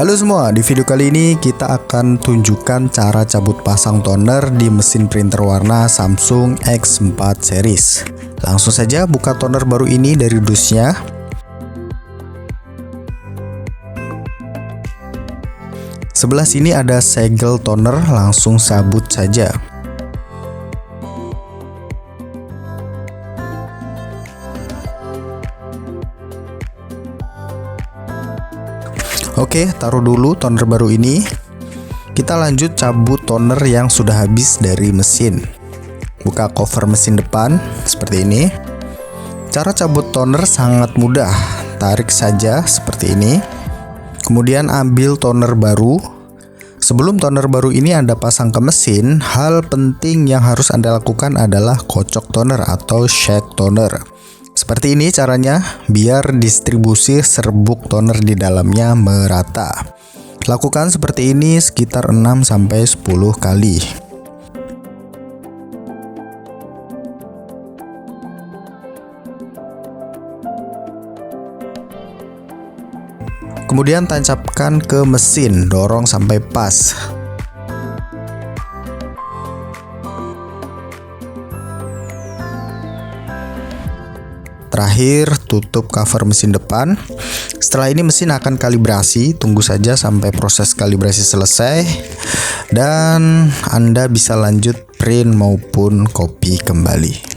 Halo semua, di video kali ini kita akan tunjukkan cara cabut pasang toner di mesin printer warna Samsung X4 series. Langsung saja buka toner baru ini dari dusnya. Sebelah sini ada segel toner, langsung sabut saja. Oke, taruh dulu toner baru ini. Kita lanjut cabut toner yang sudah habis dari mesin. Buka cover mesin depan seperti ini. Cara cabut toner sangat mudah. Tarik saja seperti ini. Kemudian ambil toner baru. Sebelum toner baru ini Anda pasang ke mesin, hal penting yang harus Anda lakukan adalah kocok toner atau shake toner. Seperti ini caranya, biar distribusi serbuk toner di dalamnya merata. Lakukan seperti ini sekitar 6-10 kali. Kemudian tancapkan ke mesin, dorong sampai pas. Terakhir, tutup cover mesin depan. Setelah ini mesin akan kalibrasi, tunggu saja sampai proses kalibrasi selesai dan Anda bisa lanjut print maupun copy kembali.